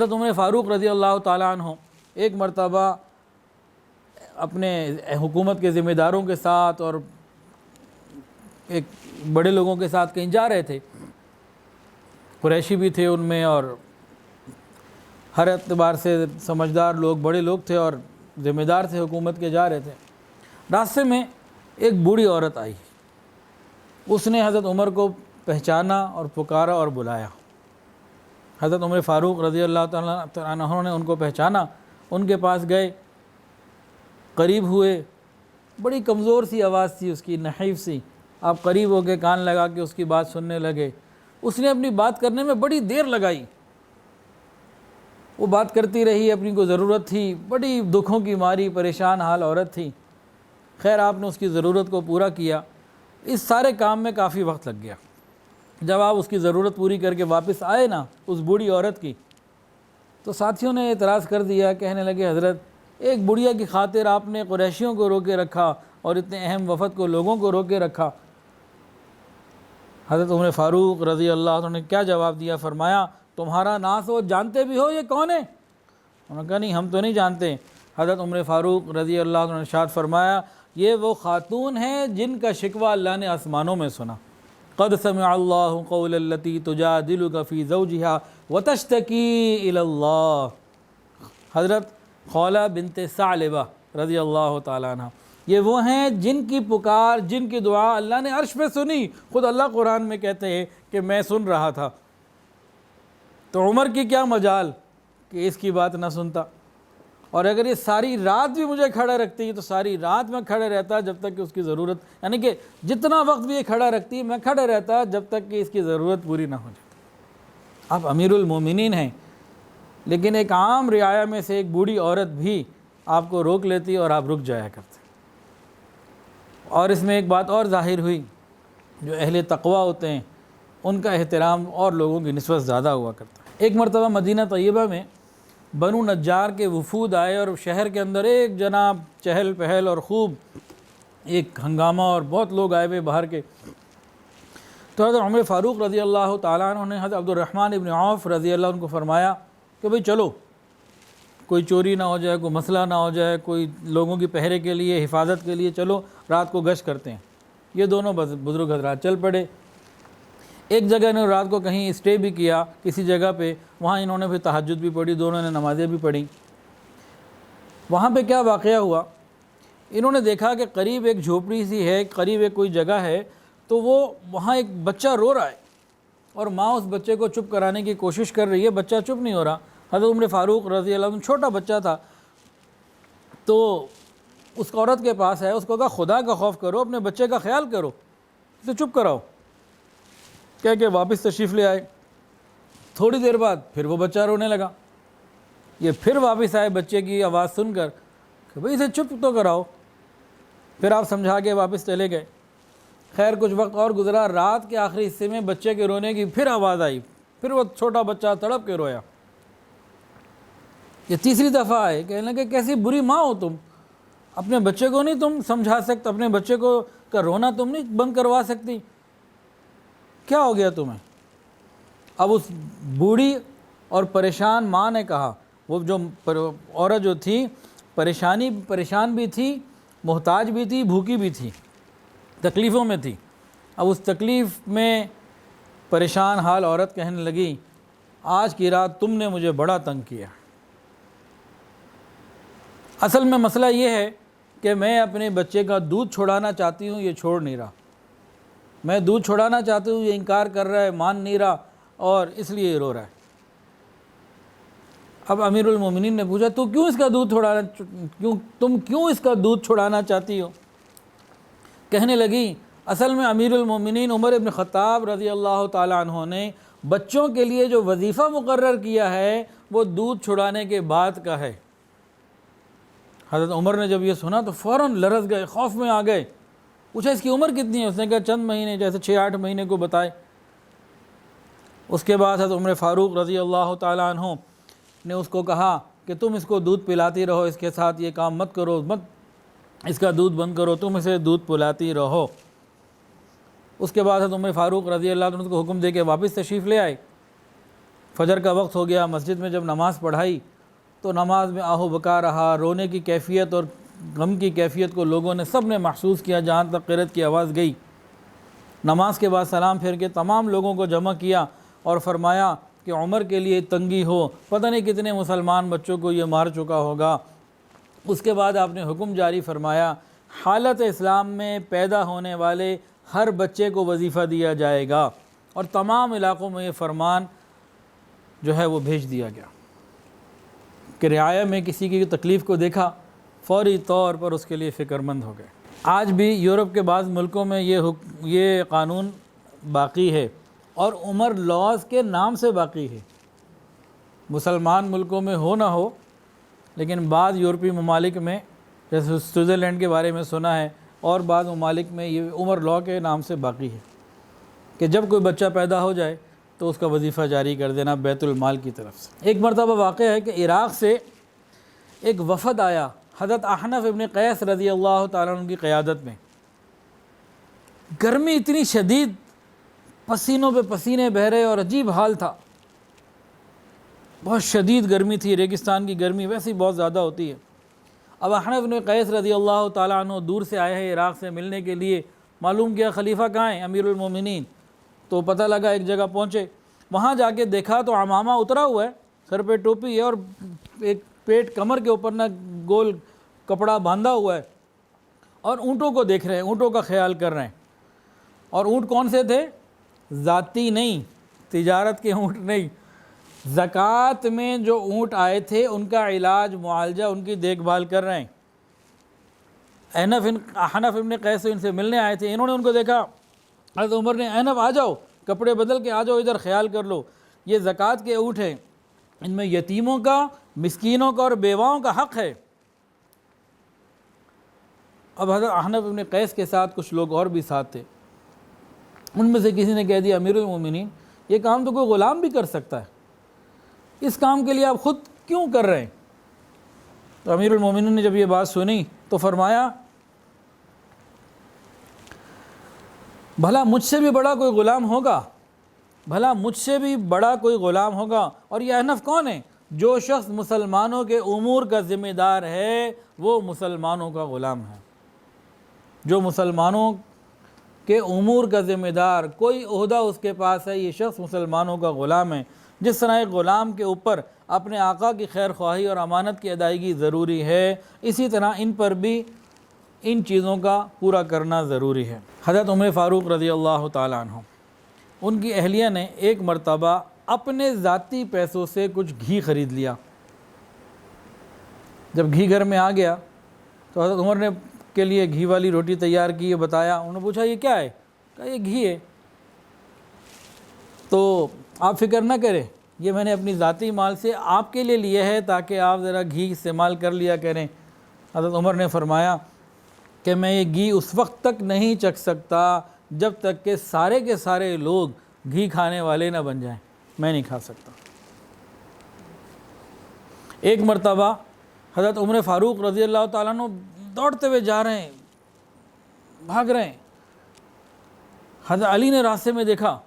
حضرت عمر فاروق رضی اللہ تعالیٰ عنہ ایک مرتبہ اپنے حکومت کے ذمہ داروں کے ساتھ اور ایک بڑے لوگوں کے ساتھ کہیں جا رہے تھے. قریشی بھی تھے ان میں اور ہر اعتبار سے سمجھدار لوگ، بڑے لوگ تھے اور ذمہ دار تھے حکومت کے. جا رہے تھے، راستے میں ایک بوڑھی عورت آئی. اس نے حضرت عمر کو پہچانا اور پکارا اور بلایا. حضرت عمر فاروق رضی اللہ تعالیٰ عنہ نے ان کو پہچانا، ان کے پاس گئے، قریب ہوئے. بڑی کمزور سی آواز تھی اس کی، نحیف سی. آپ قریب ہو کے کان لگا کے اس کی بات سننے لگے. اس نے اپنی بات کرنے میں بڑی دیر لگائی. وہ بات کرتی رہی، اپنی کو ضرورت تھی، بڑی دکھوں کی ماری پریشان حال عورت تھی. خیر آپ نے اس کی ضرورت کو پورا کیا. اس سارے کام میں کافی وقت لگ گیا. جب آپ اس کی ضرورت پوری کر کے واپس آئے نا اس بوڑھی عورت کی، تو ساتھیوں نے اعتراض کر دیا. کہنے لگے حضرت ایک بڑھیا کی خاطر آپ نے قریشیوں کو روکے رکھا اور اتنے اہم وفد کو، لوگوں کو روکے رکھا. حضرت عمر فاروق رضی اللہ عنہ نے کیا جواب دیا؟ فرمایا تمہارا ناس ہو، جانتے بھی ہو یہ کون ہے؟ انہوں نے کہا نہیں ہم تو نہیں جانتے. حضرت عمر فاروق رضی اللہ عنہ نے ارشاد فرمایا یہ وہ خاتون ہیں جن کا شکوہ اللہ نے آسمانوں میں سنا. قد سمع اللہ قول التی تجادلک فی زوجہا وتشتکی الی اللہ. حضرت خولہ بنت ثعلبہ رضی اللہ تعالیٰ عنہ یہ وہ ہیں جن کی پکار، جن کی دعا اللہ نے عرش پہ سنی. خود اللہ قرآن میں کہتے ہیں کہ میں سن رہا تھا. تو عمر کی کیا مجال کہ اس کی بات نہ سنتا. اور اگر یہ ساری رات بھی مجھے کھڑا رکھتی تو ساری رات میں کھڑے رہتا جب تک کہ اس کی ضرورت، یعنی کہ جتنا وقت بھی یہ کھڑا رکھتی میں کھڑے رہتا جب تک کہ اس کی ضرورت پوری نہ ہو جاتی. آپ امیر المومنین ہیں، لیکن ایک عام رعایا میں سے ایک بوڑھی عورت بھی آپ کو روک لیتی اور آپ رک جایا کرتے. اور اس میں ایک بات اور ظاہر ہوئی، جو اہل تقوی ہوتے ہیں ان کا احترام اور لوگوں کی نسبت زیادہ ہوا کرتا ہے. ایک مرتبہ مدینہ طیبہ میں بنو نجار کے وفود آئے اور شہر کے اندر ایک جناب چہل پہل اور خوب ایک ہنگامہ اور بہت لوگ آئے ہوئے باہر کے. تو حضرت عمر فاروق رضی اللہ تعالیٰ عنہ نے حضرت عبدالرحمن ابن عوف رضی اللہ عنہ کو فرمایا کہ بھئی چلو، کوئی چوری نہ ہو جائے، کوئی مسئلہ نہ ہو جائے، کوئی لوگوں کی پہرے کے لیے، حفاظت کے لیے چلو رات کو گشت کرتے ہیں. یہ دونوں بزرگ حضرات چل پڑے. ایک جگہ انہوں نے رات کو کہیں اسٹے بھی کیا کسی جگہ پہ، وہاں انہوں نے پھر تہجد بھی پڑھی، دونوں نے نمازیں بھی پڑھی. وہاں پہ کیا واقعہ ہوا، انہوں نے دیکھا کہ قریب ایک جھوپڑی سی ہے، قریب ایک کوئی جگہ ہے، تو وہ وہاں ایک بچہ رو رہا ہے اور ماں اس بچے کو چپ کرانے کی کوشش کر رہی ہے. بچہ چپ نہیں ہو رہا. حضرت عمر فاروق رضی اللہ عنہ چھوٹا بچہ تھا، تو اس عورت کے پاس ہے، اس کو کہا خدا کا خوف کرو، اپنے بچے کا خیال کرو، اسے چپ کراؤ. کہہ کے واپس تشریف لے آئے. تھوڑی دیر بعد پھر وہ بچہ رونے لگا. یہ پھر واپس آئے بچے کی آواز سن کر کہ بھئی اسے چپ تو کراؤ. پھر آپ سمجھا کے واپس چلے گئے. خیر کچھ وقت اور گزرا. رات کے آخری حصے میں بچے کے رونے کی پھر آواز آئی. پھر وہ چھوٹا بچہ تڑپ کے رویا. یہ تیسری دفعہ آئے. کہنے لگے کیسی بری ماں ہو تم، اپنے بچے کو نہیں تم سمجھا سکتے، اپنے بچے کو کا رونا تم نہیں بند کروا سکتی، کیا ہو گیا تمہیں؟ اب اس بوڑھی اور پریشان ماں نے کہا، وہ جو عورت جو تھی پریشان بھی تھی، محتاج بھی تھی، بھوکی بھی تھی، تکلیفوں میں تھی. اب اس تکلیف میں پریشان حال عورت کہنے لگی آج کی رات تم نے مجھے بڑا تنگ کیا. اصل میں مسئلہ یہ ہے کہ میں اپنے بچے کا دودھ چھڑانا چاہتی ہوں، یہ چھوڑ نہیں رہا. میں دودھ چھڑانا چاہتی ہوں، یہ انکار کر رہا ہے، مان نہیں رہا، اور اس لیے یہ رو رہا ہے. اب امیر المومنین نے پوچھا تم کیوں اس کا دودھ چھڑانا چاہتی ہو؟ کہنے لگی اصل میں امیر المومنین عمر ابن خطاب رضی اللہ تعالیٰ عنہ نے بچوں کے لیے جو وظیفہ مقرر کیا ہے وہ دودھ چھڑانے کے بعد کا ہے. حضرت عمر نے جب یہ سنا تو فوراً لرز گئے، خوف میں آ گئے. پوچھا اس کی عمر کتنی ہے؟ اس نے کہا چند مہینے، جیسے 6-8 مہینے کو بتائے. اس کے بعد حضرت عمر فاروق رضی اللہ تعالیٰ عنہ نے اس کو کہا کہ تم اس کو دودھ پلاتی رہو، اس کے ساتھ یہ کام مت کرو، اس کا دودھ بند کرو، تم اسے دودھ پلاتی رہو. اس کے بعد حضرت عمر فاروق رضی اللہ عنہ کو حکم دے کے واپس تشریف لے آئے. فجر کا وقت ہو گیا، مسجد میں جب نماز پڑھائی تو نماز میں آہو بکا رہا، رونے کی کیفیت اور غم کی کیفیت کو لوگوں نے سب نے محسوس کیا جہاں تک قرأت کی آواز گئی۔ نماز کے بعد سلام پھیر کے تمام لوگوں کو جمع کیا اور فرمایا کہ عمر کے لیے تنگی ہو، پتہ نہیں کتنے مسلمان بچوں کو یہ مار چکا ہوگا۔ اس کے بعد آپ نے حکم جاری فرمایا حالت اسلام میں پیدا ہونے والے ہر بچے کو وظیفہ دیا جائے گا، اور تمام علاقوں میں یہ فرمان جو ہے وہ بھیج دیا گیا کہ رعایا میں کسی کی تکلیف کو دیکھا فوری طور پر اس کے لیے فکر مند ہو گئے۔ آج بھی یورپ کے بعض ملکوں میں یہ قانون باقی ہے اور عمر لاز کے نام سے باقی ہے۔ مسلمان ملکوں میں ہو نہ ہو، لیکن بعض یورپی ممالک میں جیسے سوئٹزرلینڈ کے بارے میں سنا ہے، اور بعض ممالک میں یہ عمر لا کے نام سے باقی ہے کہ جب کوئی بچہ پیدا ہو جائے تو اس کا وظیفہ جاری کر دینا بیت المال کی طرف سے۔ ایک مرتبہ واقعہ ہے کہ عراق سے ایک وفد آیا حضرت احنف ابن قیس رضی اللہ تعالیٰ عنہ کی قیادت میں۔ گرمی اتنی شدید، پسینوں پہ پسینے بہہ رہے اور عجیب حال تھا، بہت شدید گرمی تھی، ریگستان کی گرمی ویسے ہی بہت زیادہ ہوتی ہے۔ اب احنف ابن قیس رضی اللہ تعالیٰ عنہ دور سے آئے ہیں عراق سے ملنے کے لیے، معلوم کیا خلیفہ کہاں ہیں، امیر المومنین، تو پتہ لگا ایک جگہ پہنچے، وہاں جا کے دیکھا تو عمامہ اترا ہوا ہے، سر پہ ٹوپی ہے اور ایک پیٹ کمر کے اوپر نہ گول کپڑا باندھا ہوا ہے، اور اونٹوں کو دیکھ رہے ہیں، اونٹوں کا خیال کر رہے ہیں۔ اور اونٹ کون سے تھے؟ ذاتی نہیں، تجارت کے اونٹ نہیں، زکوٰۃ میں جو اونٹ آئے تھے ان کا علاج معالجہ، ان کی دیکھ بھال کر رہے ہیں۔ احنف ابن قیس ان سے ملنے آئے تھے، انہوں نے ان کو دیکھا، حضرت عمر نے احنف آ جاؤ، کپڑے بدل کے آ جاؤ، ادھر خیال کر لو، یہ زکوٰۃ کے اونٹ ہیں، ان میں یتیموں کا، مسکینوں کا اور بیواؤں کا حق ہے۔ اب حضرت احنف ابن قیس کے ساتھ کچھ لوگ اور بھی ساتھ تھے، ان میں سے کسی نے کہہ دیا امیر المومنین یہ کام تو کوئی غلام بھی کر سکتا ہے، اس کام کے لیے آپ خود کیوں کر رہے ہیں؟ تو امیر المومنین نے جب یہ بات سنی تو فرمایا بھلا مجھ سے بھی بڑا کوئی غلام ہوگا، بھلا مجھ سے بھی بڑا کوئی غلام ہوگا؟ اور یہ احنف کون ہے؟ جو شخص مسلمانوں کے امور کا ذمہ دار ہے وہ مسلمانوں کا غلام ہے۔ جو مسلمانوں کے امور کا ذمہ دار، کوئی عہدہ اس کے پاس ہے، یہ شخص مسلمانوں کا غلام ہے۔ جس طرح ایک غلام کے اوپر اپنے آقا کی خیر خواہی اور امانت کی ادائیگی ضروری ہے، اسی طرح ان پر بھی ان چیزوں کا پورا کرنا ضروری ہے۔ حضرت عمر فاروق رضی اللہ تعالیٰ عنہ، ان کی اہلیہ نے ایک مرتبہ اپنے ذاتی پیسوں سے کچھ گھی خرید لیا۔ جب گھی گھر میں آ گیا تو حضرت عمر نے کے لیے گھی والی روٹی تیار کی، یہ بتایا، انہوں نے پوچھا یہ کیا ہے؟ کہا یہ گھی ہے۔ تو آپ فکر نہ کریں، یہ میں نے اپنی ذاتی مال سے آپ کے لیے لیا ہے تاکہ آپ ذرا گھی استعمال کر لیا کریں۔ حضرت عمر نے فرمایا کہ میں یہ گھی اس وقت تک نہیں چکھ سکتا جب تک کہ سارے کے سارے لوگ گھی کھانے والے نہ بن جائیں، میں نہیں کھا سکتا۔ ایک مرتبہ حضرت عمر فاروق رضی اللہ تعالیٰ عنہ دوڑتے ہوئے جا رہے ہیں، بھاگ رہے ہیں، حضرت علی نے راستے میں دیکھا،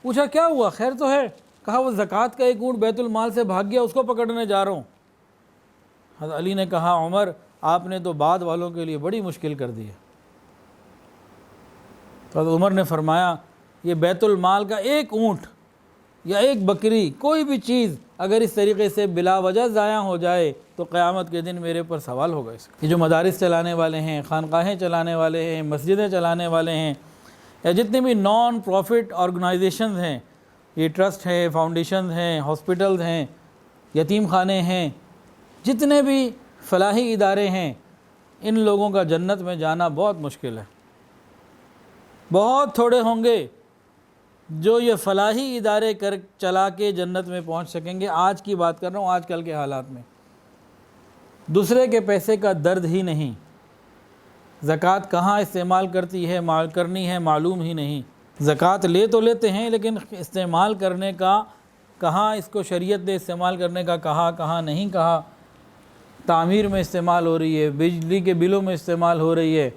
پوچھا کیا ہوا، خیر تو ہے؟ کہا وہ زکوٰۃ کا ایک اونٹ بیت المال سے بھاگ گیا، اس کو پکڑنے جا رہا ہوں۔ حضرت علی نے کہا عمر آپ نے تو بعد والوں کے لیے بڑی مشکل کر دی ہے۔ حضرت عمر نے فرمایا یہ بیت المال کا ایک اونٹ یا ایک بکری، کوئی بھی چیز اگر اس طریقے سے بلا وجہ ضائع ہو جائے تو قیامت کے دن میرے پر سوال ہوگا اس کا۔ یہ جو مدارس چلانے والے ہیں، خانقاہیں چلانے والے ہیں، مسجدیں چلانے والے ہیں، یا جتنے بھی نان پروفٹ آرگنائزیشنز ہیں، یہ ٹرسٹ ہیں، فاؤنڈیشنز ہیں، ہاسپٹلز ہیں، یتیم خانے ہیں، جتنے بھی فلاحی ادارے ہیں، ان لوگوں کا جنت میں جانا بہت مشکل ہے۔ بہت تھوڑے ہوں گے جو یہ فلاحی ادارے چلا کے جنت میں پہنچ سکیں گے۔ آج کی بات کر رہا ہوں، آج کل کے حالات میں دوسرے کے پیسے کا درد ہی نہیں، زکوٰۃ کہاں استعمال کرنی ہے معلوم ہی نہیں۔ زکوٰۃ لے تو لیتے ہیں لیکن استعمال کرنے کا کہاں، اس کو شریعت نے استعمال کرنے کا کہا، کہاں نہیں کہا۔ تعمیر میں استعمال ہو رہی ہے، بجلی کے بلوں میں استعمال ہو رہی ہے،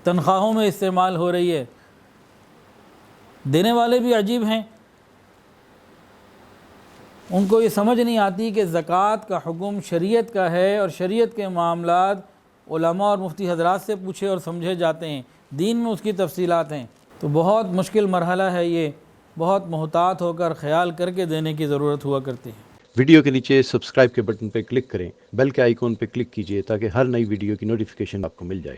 تنخواہوں میں استعمال ہو رہی ہے۔ دینے والے بھی عجیب ہیں، ان کو یہ سمجھ نہیں آتی کہ زکوٰۃ کا حکم شریعت کا ہے اور شریعت کے معاملات علماء اور مفتی حضرات سے پوچھے اور سمجھے جاتے ہیں، دین میں اس کی تفصیلات ہیں۔ تو بہت مشکل مرحلہ ہے یہ، بہت محتاط ہو کر خیال کر کے دینے کی ضرورت ہوا کرتی ہے۔ ویڈیو کے نیچے سبسکرائب کے بٹن پہ کلک کریں، بیل کے آئیکن پہ کلک کیجئے تاکہ ہر نئی ویڈیو کی نوٹیفیکیشن آپ کو مل جائے۔